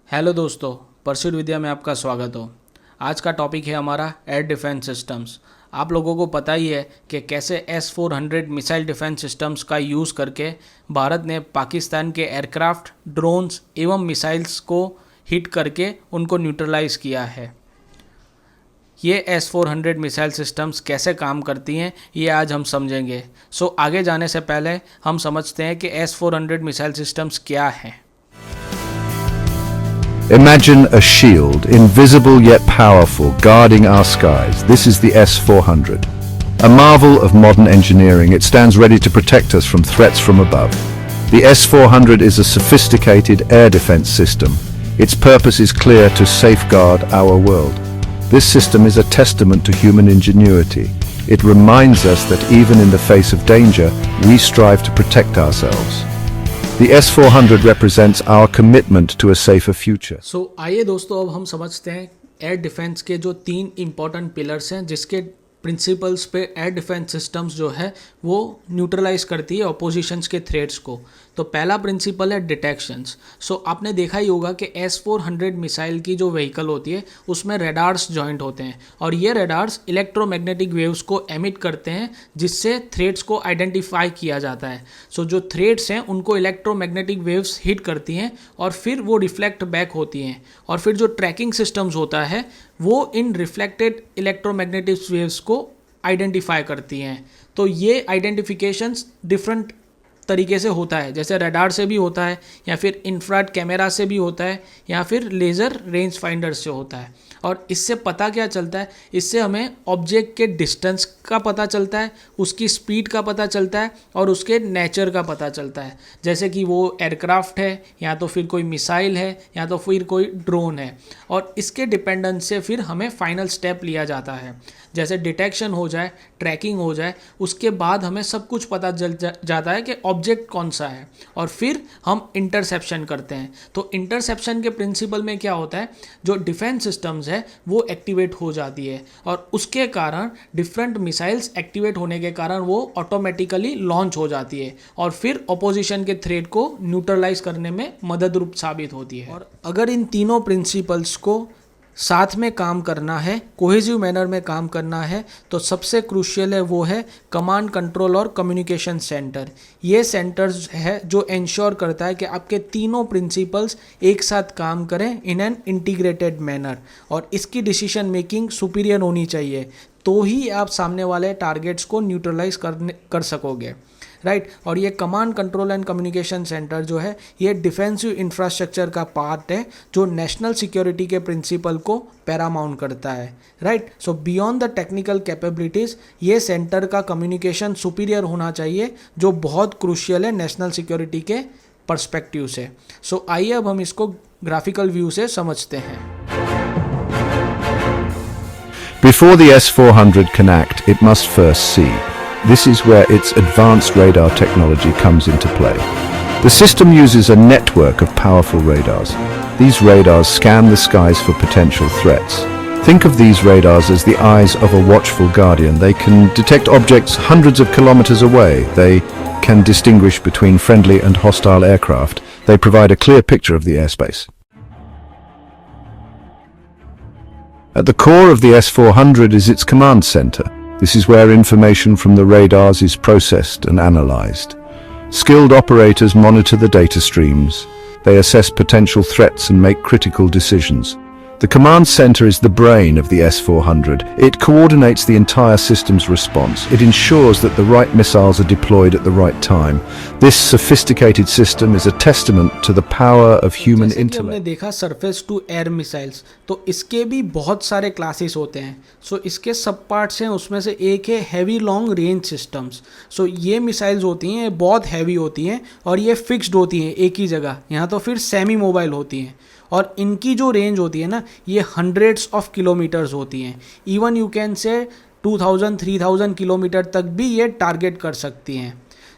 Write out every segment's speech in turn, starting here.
Hello दोस्तों, pursuit विद्या में आपका स्वागत हो। आज का टॉपिक है हमारा एयर डिफेंस सिस्टम्स। आप लोगों को पता ही है कि कैसे S-400 मिसाइल डिफेंस सिस्टम्स का यूज़ करके भारत ने पाकिस्तान के एयरक्राफ्ट, ड्रोन्स एवं मिसाइल्स को हिट करके उनको न्यूट्रलाइज किया है। ये S-400 मिसाइल सिस्टम्स कैसे काम करती हैं ये आज हम समझेंगे। आगे जाने से पहले हम समझते हैं कि S-400 मिसाइल सिस्टम्स क्या हैं। Imagine a shield, invisible yet powerful, guarding our skies. This is the S-400. A marvel of modern engineering, it stands ready to protect us from threats from above. The S-400 is a sophisticated air defense system. Its purpose is clear: to safeguard our world. This system is a testament to human ingenuity. It reminds us that even in the face of danger, we strive to protect ourselves. The S-400 represents our commitment to a safer future. आइए दोस्तों, अब हम समझते हैं air defence के जो 3 important pillars हैं जिसके प्रिंसिपल्स पे एयर डिफेंस सिस्टम्स जो है वो न्यूट्रलाइज करती है अपोजिशंस के थ्रेट्स को। तो पहला प्रिंसिपल है डिटेक्शंस। आपने देखा ही होगा कि S-400 मिसाइल की जो व्हीकल होती है उसमें रेडार्स जॉइंट होते हैं और ये रेडार्स इलेक्ट्रोमैग्नेटिक वेव्स को एमिट करते हैं जिससे थ्रेट्स को आइडेंटिफाई किया जाता है। जो थ्रेट्स हैं उनको इलेक्ट्रोमैग्नेटिक वेव्स हिट करती हैं और फिर वो रिफ्लेक्ट बैक होती हैं और फिर जो ट्रैकिंग सिस्टम्स होता है वो इन रिफ्लेक्टेड इलेक्ट्रोमैग्नेटिक वेव्स को आइडेंटिफाई करती हैं। तो ये आइडेंटिफिकेशंस डिफरेंट तरीके से होता है, जैसे रडार से भी होता है या फिर इंफ्रारेड कैमरा से भी होता है या फिर लेज़र रेंज फाइंडर से होता है। और इससे पता क्या चलता है, इससे हमें ऑब्जेक्ट के डिस्टेंस का पता चलता है, उसकी स्पीड का पता चलता है और उसके नेचर का पता चलता है, जैसे कि वो एयरक्राफ्ट है या तो फिर कोई मिसाइल है या तो फिर कोई ड्रोन है। और इसके डिपेंडेंस से फिर हमें फाइनल स्टेप लिया जाता है, जैसे डिटेक्शन हो जाए, ट्रैकिंग हो जाए, उसके बाद हमें सब कुछ पता चल जाता है कि ऑब्जेक्ट कौन सा है और फिर हम इंटरसेप्शन करते हैं। तो इंटरसेप्शन के प्रिंसिपल में क्या होता है, जो डिफेंस सिस्टम्स है वो एक्टिवेट हो जाती है और उसके कारण डिफरेंट मिसाइल्स एक्टिवेट होने के कारण वो ऑटोमेटिकली लॉन्च हो जाती है और फिर अपोजिशन के थ्रेट को न्यूट्रलाइज करने में मदद रूप साबित होती है। और अगर इन तीनों प्रिंसिपल्स को साथ में काम करना है, कोहेसिव मैनर में काम करना है, तो सबसे क्रूशियल है वो है कमांड कंट्रोल और कम्युनिकेशन सेंटर। ये सेंटर्स है जो इंश्योर करता है कि आपके तीनों प्रिंसिपल्स एक साथ काम करें इन एन इंटीग्रेटेड मैनर और इसकी डिसीजन मेकिंग सुपीरियर होनी चाहिए, तो ही आप सामने वाले टारगेट्स को न्यूट्रलाइज कर सकोगे, राइट। और ये command control and communication centre जो है ये डिफेंसिव इंफ्रास्ट्रक्चर का पार्ट है जो नेशनल सिक्योरिटी के प्रिंसिपल को पैरामाउंट करता है, right. Beyond the technical capabilities ये सेंटर का कम्युनिकेशन सुपीरियर होना चाहिए, जो बहुत क्रूशियल है नेशनल सिक्योरिटी के पर्सपेक्टिव से। आइए अब हम इसको ग्राफिकल व्यू से समझते हैं। Before the S-400 can act, it must first see. This is where its advanced radar technology comes into play. The system uses a network of powerful radars. These radars scan the skies for potential threats. Think of these radars as the eyes of a watchful guardian. They can detect objects hundreds of kilometers away. They can distinguish between friendly and hostile aircraft. They provide a clear picture of the airspace. At the core of the S-400 is its command center. This is where information from the radars is processed and analyzed. Skilled operators monitor the data streams. They assess potential threats and make critical decisions. The command center is the brain of the S-400. It coordinates the entire system's response. It ensures that the right missiles are deployed at the right time. This sophisticated system is a testament to the power of human intellect. हमने देखा surface to air missiles, तो इसके भी बहुत सारे classes होते हैं। इसके सब पार्ट्स हैं, उसमें से एक है हैवी लॉन्ग रेंज सिस्टम्स। ये मिसाइल्स होती हैं, बहुत हैवी होती हैं और ये फिक्स्ड होती हैं एक ही जगह, यहाँ तो फिर सेमी मोबाइल होती हैं और इनकी जो रेंज होती है ना ये हंड्रेड्स ऑफ किलोमीटर्स होती हैं। Even you can say 2000-3000 kilometre तक भी ये टारगेट कर सकती हैं।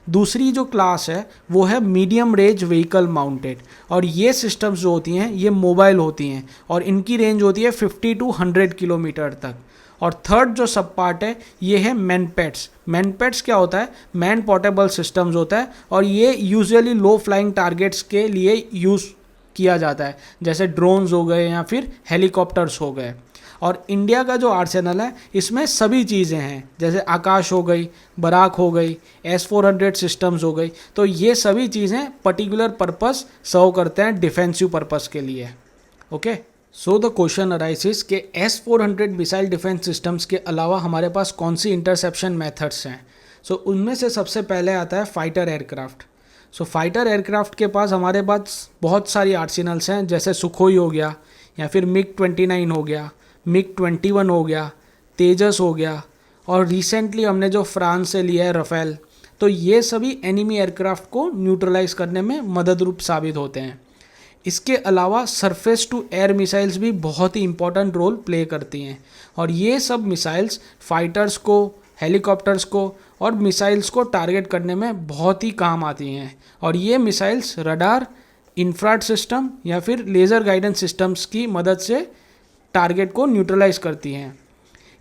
दूसरी जो क्लास है वो है मीडियम रेंज व्हीकल माउंटेड और ये सिस्टम्स जो होती हैं ये मोबाइल होती हैं और इनकी रेंज होती है 50-100 किलोमीटर तक। और थर्ड जो सब पार्ट है ये है मैनपेट्स। मैनपेट्स क्या होता है, मैन पोर्टेबल सिस्टम्स होता है और ये यूजुअली लो फ्लाइंग टारगेट्स के लिए यूज़ किया जाता है, जैसे ड्रोन्स हो गए या फिर हेलीकॉप्टर्स हो गए। और इंडिया का जो आर्सेनल है इसमें सभी चीज़ें हैं, जैसे आकाश हो गई, बराक हो गई, S-400 सिस्टम्स हो गई। तो ये सभी चीज़ें पर्टिकुलर पर्पस सर्व करते हैं डिफेंसिव पर्पस के लिए। Okay, so the question arises कि S-400 मिसाइल डिफेंस सिस्टम्स के अलावा हमारे पास कौन सी इंटरसेप्शन मेथड्स हैं। सो उनमें से सबसे पहले आता है फाइटर एयरक्राफ्ट। सो फाइटर एयरक्राफ्ट के पास हमारे पास बहुत सारी आर्सेनल्स हैं, जैसे सुखोई हो गया, या फिर MiG-29 हो गया, MiG-21 हो गया, तेजस हो गया, और रिसेंटली हमने जो फ्रांस से लिया है रफेल। तो ये सभी एनिमी एयरक्राफ्ट को न्यूट्रलाइज करने में मदद रूप साबित होते हैं। इसके अलावा सरफेस टू एयर मिसाइल्स भी बहुत ही इंपॉर्टेंट रोल प्ले करती हैं, और ये सब मिसाइल्स फाइटर्स को, हेलीकॉप्टर्स को और मिसाइल्स को टारगेट करने में बहुत ही काम आती हैं। और ये मिसाइल्स रडार, इंफ्रारेड सिस्टम या फिर लेज़र गाइडेंस सिस्टम्स की मदद से टारगेट को न्यूट्रलाइज करती हैं।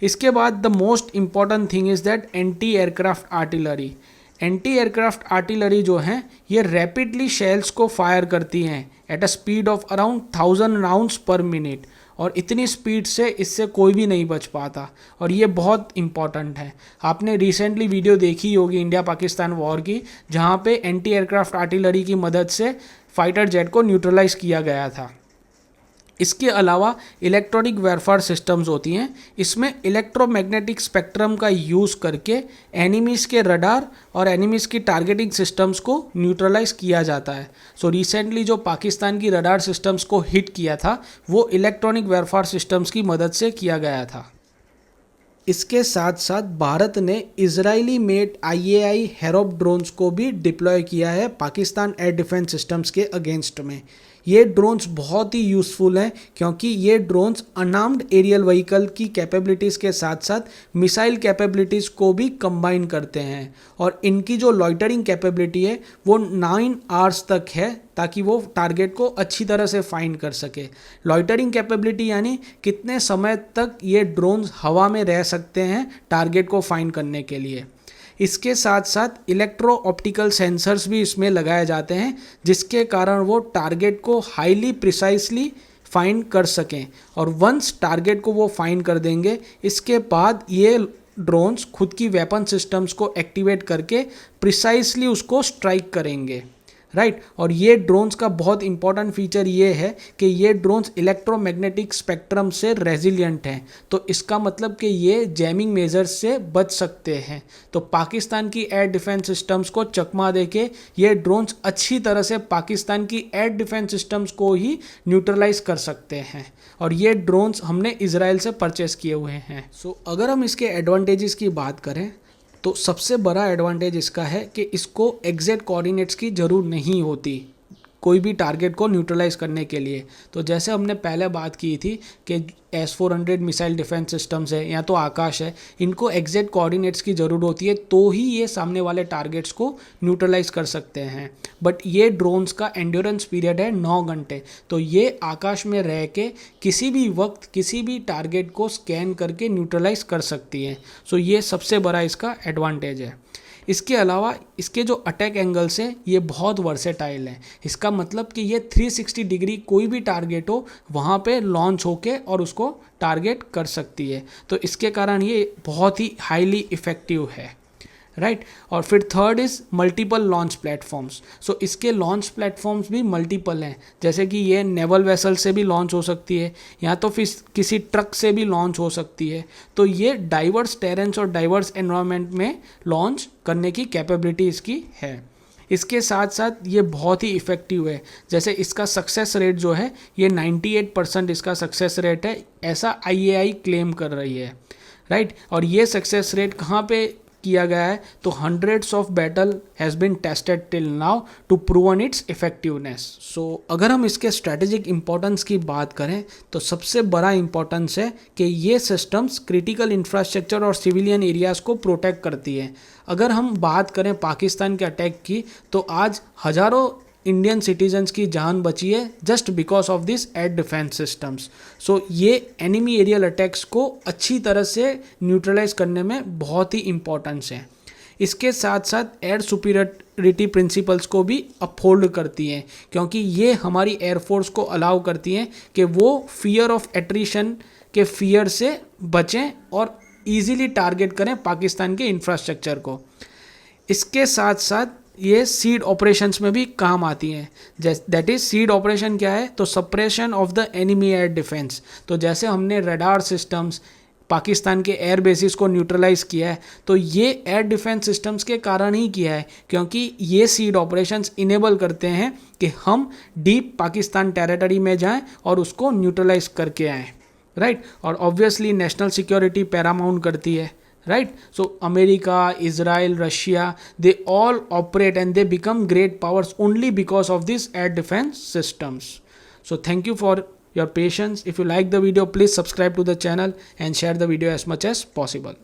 इसके बाद the most important thing is that anti aircraft artillery. Anti aircraft artillery जो हैं ये रैपिडली शेल्स को फायर करती हैं at a speed of around 1000 rounds पर मिनट, और इतनी स्पीड से इससे कोई भी नहीं बच पाता, और ये बहुत इंपॉर्टेंट है। आपने रिसेंटली वीडियो देखी होगी इंडिया पाकिस्तान वॉर की, जहाँ पे एंटी एयरक्राफ्ट आर्टिलरी की मदद से फाइटर जेट को न्यूट्रलाइज किया गया था। इसके अलावा इलेक्ट्रॉनिक वेरफेयर सिस्टम्स होती हैं, इसमें इलेक्ट्रोमैग्नेटिक स्पेक्ट्रम का यूज़ करके एनिमीज़ के रडार और एनिमीज़ की टारगेटिंग सिस्टम्स को न्यूट्रलाइज किया जाता है। सो रिसेंटली जो पाकिस्तान की रडार सिस्टम्स को हिट किया था वो इलेक्ट्रॉनिक वेरफेयर सिस्टम्स की मदद से किया गया था। इसके साथ साथ भारत ने इजरायली मेड IAI हेरोप ड्रोन्स को भी डिप्लॉय किया है पाकिस्तान एयर डिफेंस सिस्टम्स के अगेंस्ट में। ये ड्रोन्स बहुत ही यूज़फुल हैं, क्योंकि ये ड्रोन्स अनआर्म्ड एरियल व्हीकल की कैपेबिलिटीज़ के साथ साथ मिसाइल कैपेबिलिटीज़ को भी कंबाइन करते हैं, और इनकी जो लॉइटरिंग कैपेबिलिटी है वो 9 आवर्स तक है, ताकि वो टारगेट को अच्छी तरह से फाइंड कर सके। लॉइटरिंग कैपेबिलिटी यानी कितने समय तक ये ड्रोन्स हवा में रह सकते हैं टारगेट को फाइंड करने के लिए। इसके साथ साथ इलेक्ट्रो ऑप्टिकल सेंसर्स भी इसमें लगाए जाते हैं, जिसके कारण वो टारगेट को हाईली प्रिसाइसली फाइंड कर सकें, और वंस टारगेट को वो फाइंड कर देंगे, इसके बाद ये ड्रोन्स खुद की वेपन सिस्टम्स को एक्टिवेट करके प्रिसाइसली उसको स्ट्राइक करेंगे, राइट। और ये ड्रोन्स का बहुत इंपॉर्टेंट फीचर ये है कि ये ड्रोन्स इलेक्ट्रोमैग्नेटिक स्पेक्ट्रम से रेजिलिएंट हैं, तो इसका मतलब कि ये जैमिंग मेजर्स से बच सकते हैं। तो पाकिस्तान की एयर डिफेंस सिस्टम्स को चकमा देके ये ड्रोन्स अच्छी तरह से पाकिस्तान की एयर डिफेंस सिस्टम्स को ही न्यूट्रलाइज कर सकते हैं, और ये ड्रोन्स हमने इजराइल से परचेस किए हुए हैं। सो अगर हम इसके एडवांटेजेस की बात करें तो सबसे बड़ा एडवांटेज इसका है कि इसको एग्जैक्ट कोऑर्डिनेट्स की ज़रूर नहीं होती कोई भी टारगेट को न्यूट्रलाइज करने के लिए। तो जैसे हमने पहले बात की थी कि S-400 मिसाइल डिफेंस सिस्टम्स है या तो आकाश है, इनको एग्जैक्ट कोऑर्डिनेट्स की ज़रूरत होती है तो ही ये सामने वाले टारगेट्स को न्यूट्रलाइज कर सकते हैं। बट ये ड्रोन्स का एंड्योरेंस पीरियड है 9 घंटे, तो ये आकाश में रह के किसी भी वक्त किसी भी टारगेट को स्कैन करके न्यूट्रलाइज कर सकती है। सो ये सबसे बड़ा इसका एडवांटेज है। इसके अलावा इसके जो अटैक एंगल्स हैं ये बहुत वर्सेटाइल हैं। इसका मतलब कि ये 360 डिग्री कोई भी टारगेट हो वहाँ पे लॉन्च होके और उसको टारगेट कर सकती है, तो इसके कारण ये बहुत ही हाईली इफ़ेक्टिव है, राइट। और फिर third is multiple launch platforms. So इसके लॉन्च प्लेटफॉर्म्स भी मल्टीपल हैं, जैसे कि ये नेवल वेसल से भी लॉन्च हो सकती है या तो फिर किसी ट्रक से भी लॉन्च हो सकती है। तो ये डाइवर्स टेरेंस और डाइवर्स एनवायरनमेंट में लॉन्च करने की कैपेबिलिटी इसकी है। इसके साथ साथ ये बहुत ही इफ़ेक्टिव है, जैसे इसका सक्सेस रेट जो है ये 98% इसका सक्सेस रेट है, ऐसा IAI क्लेम कर रही है, राइट। और ये सक्सेस रेट कहाँ पे किया गया है, तो hundreds of battle has been tested till now to proven its effectiveness. So अगर हम इसके स्ट्रैटेजिक इंपॉर्टेंस की बात करें तो सबसे बड़ा इंपॉर्टेंस है कि ये सिस्टम्स क्रिटिकल इंफ्रास्ट्रक्चर और सिविलियन एरियाज़ को प्रोटेक्ट करती है। अगर हम बात करें पाकिस्तान के अटैक की तो आज हज़ारों इंडियन सिटीजन्स की जान बची है just because of this air defence systems. So ये एनिमी एरियल अटैक्स को अच्छी तरह से न्यूट्रलाइज करने में बहुत ही इम्पोर्टेंस है। इसके साथ साथ एयर सुपीरियरिटी प्रिंसिपल्स को भी अपहोल्ड करती हैं, क्योंकि ये हमारी एयरफोर्स को अलाउ करती हैं कि वो फियर ऑफ एट्रिशन के फियर से बचें और ईजिली टारगेट करें पाकिस्तान के इंफ्रास्ट्रक्चर को। इसके साथ साथ ये सीड ऑपरेशंस में भी काम आती हैं। दैट इज सीड ऑपरेशन क्या है, तो suppression of the enemy air defence. तो जैसे हमने रडार सिस्टम्स पाकिस्तान के एयर बेसिस को न्यूट्रलाइज किया है, तो ये एयर डिफेंस सिस्टम्स के कारण ही किया है, क्योंकि ये सीड ऑपरेशंस इनेबल करते हैं कि हम डीप पाकिस्तान टेरिटरी में जाएं और उसको न्यूट्रलाइज करके आएँ, राइट। और ऑब्वियसली नेशनल सिक्योरिटी पैरामाउंट करती है, right? So America, Israel, Russia, they all operate and they become great powers only because of these air defense systems. So thank you for your patience. If you like the video, please subscribe to the channel and share the video as much as possible.